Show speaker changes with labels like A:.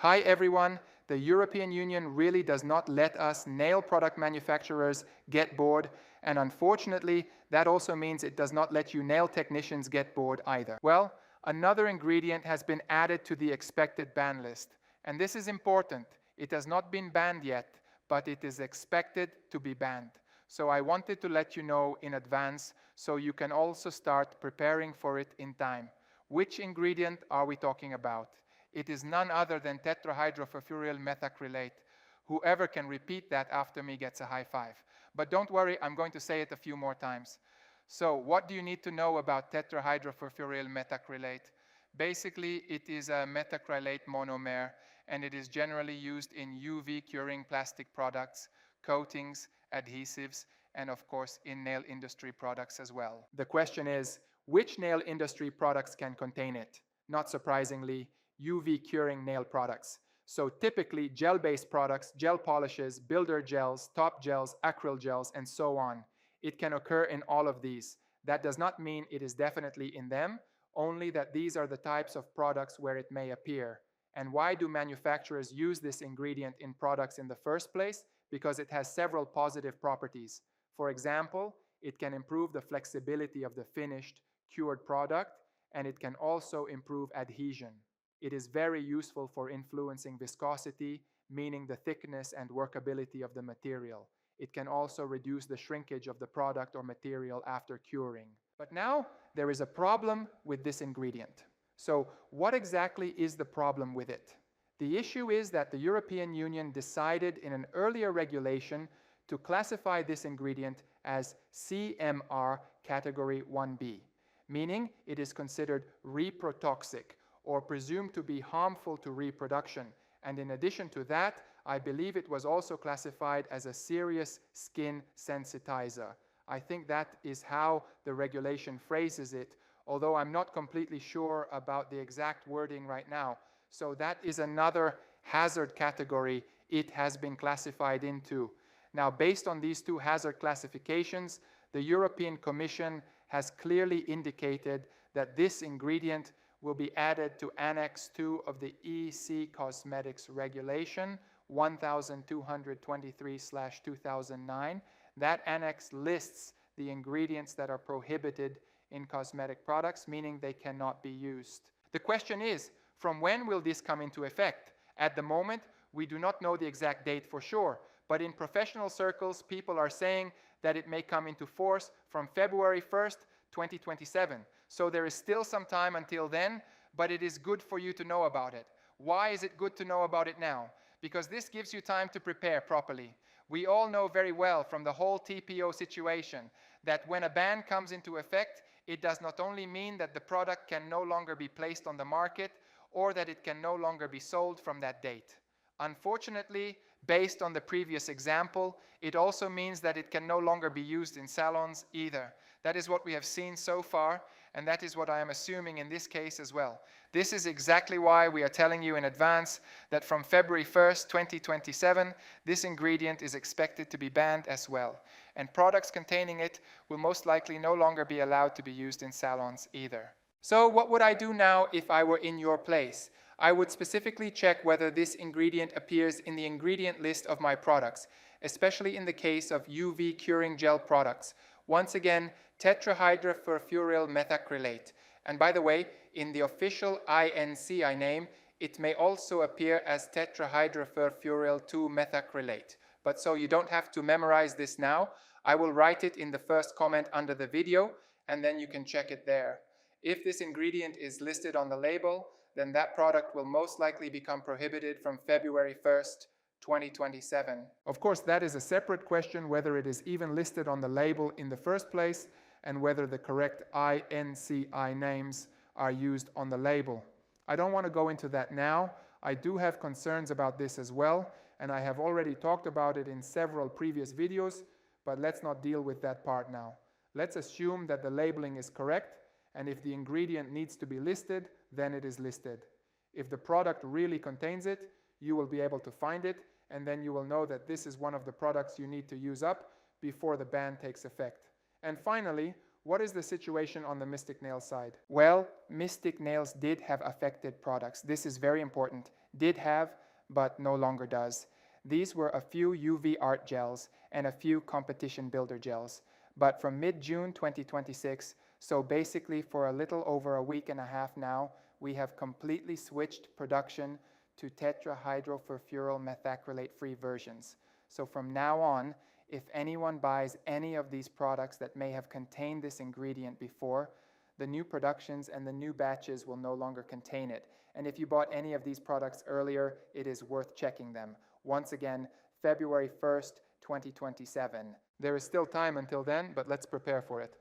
A: Hi everyone, the European Union really does not let us nail product manufacturers get bored, and unfortunately that also means it does not let you nail technicians get bored either. Well, another ingredient has been added to the expected ban list, and this is important. It has not been banned yet, but it is expected to be banned. So I wanted to let you know in advance so you can also start preparing for it in time. Which ingredient are we talking about? It is none other than Tetrahydrofurfuryl Methacrylate. Whoever can repeat that after me gets a high five. But don't worry, I'm going to say it a few more times. So what do you need to know about Tetrahydrofurfuryl Methacrylate? Basically, it is a methacrylate monomer, and it is generally used in UV curing plastic products, coatings, adhesives, and of course in nail industry products as well. The question is, which nail industry products can contain it? Not surprisingly, UV curing nail products. So typically gel-based products, gel polishes, builder gels, top gels, acryl gels, and so on. It can occur in all of these. That does not mean it is definitely in them, only that these are the types of products where it may appear. And why do manufacturers use this ingredient in products in the first place? Because it has several positive properties. For example, it can improve the flexibility of the finished, cured product, and it can also improve adhesion. It is very useful for influencing viscosity, meaning the thickness and workability of the material. It can also reduce the shrinkage of the product or material after curing. But now there is a problem with this ingredient. So what exactly is the problem with it? The issue is that the European Union decided in an earlier regulation to classify this ingredient as CMR category 1B, meaning it is considered reprotoxic or presumed to be harmful to reproduction. And in addition to that, I believe it was also classified as a serious skin sensitizer. I think that is how the regulation phrases it, although I'm not completely sure about the exact wording right now. So that is another hazard category it has been classified into. Now, based on these two hazard classifications, the European Commission has clearly indicated that this ingredient will be added to Annex 2 of the EC Cosmetics Regulation 1223/2009. That annex lists the ingredients that are prohibited in cosmetic products, meaning they cannot be used. The question is, from when will this come into effect? At the moment, we do not know the exact date for sure, but in professional circles, people are saying that it may come into force from February 1st, 2027. So there is still some time until then, but it is good for you to know about it. Why is it good to know about it now? Because this gives you time to prepare properly. We all know very well from the whole TPO situation that when a ban comes into effect, it does not only mean that the product can no longer be placed on the market or that it can no longer be sold from that date. Unfortunately, based on the previous example, it also means that it can no longer be used in salons either. That is what we have seen so far, and that is what I am assuming in this case as well. This is exactly why we are telling you in advance that from February 1st, 2027, this ingredient is expected to be banned as well. And products containing it will most likely no longer be allowed to be used in salons either. So what would I do now if I were in your place? I would specifically check whether this ingredient appears in the ingredient list of my products, especially in the case of UV curing gel products. Once again, Tetrahydrofurfuryl Methacrylate. And by the way, in the official INCI name, it may also appear as Tetrahydrofurfuryl 2 Methacrylate. But so you don't have to memorize this now. I will write it in the first comment under the video, and then you can check it there. If this ingredient is listed on the label, then that product will most likely become prohibited from February 1st, 2027. Of course, that is a separate question whether it is even listed on the label in the first place and whether the correct INCI names are used on the label. I don't want to go into that now. I do have concerns about this as well, and I have already talked about it in several previous videos, but let's not deal with that part now. Let's assume that the labeling is correct, and if the ingredient needs to be listed, then it is listed. If the product really contains it, you will be able to find it, and then you will know that this is one of the products you need to use up before the ban takes effect. And finally, what is the situation on the Mystic Nails side? Well, Mystic Nails did have affected products. This is very important. did have, but no longer does. These were a few UV art gels and a few competition builder gels. But from mid-June 2026, so basically for a little over a week and a half now, we have completely switched production to tetrahydrofurfuryl methacrylate free versions. So from now on, if anyone buys any of these products that may have contained this ingredient before, the new productions and the new batches will no longer contain it. And if you bought any of these products earlier, it is worth checking them. Once again, February 1st, 2027. There is still time until then, but let's prepare for it.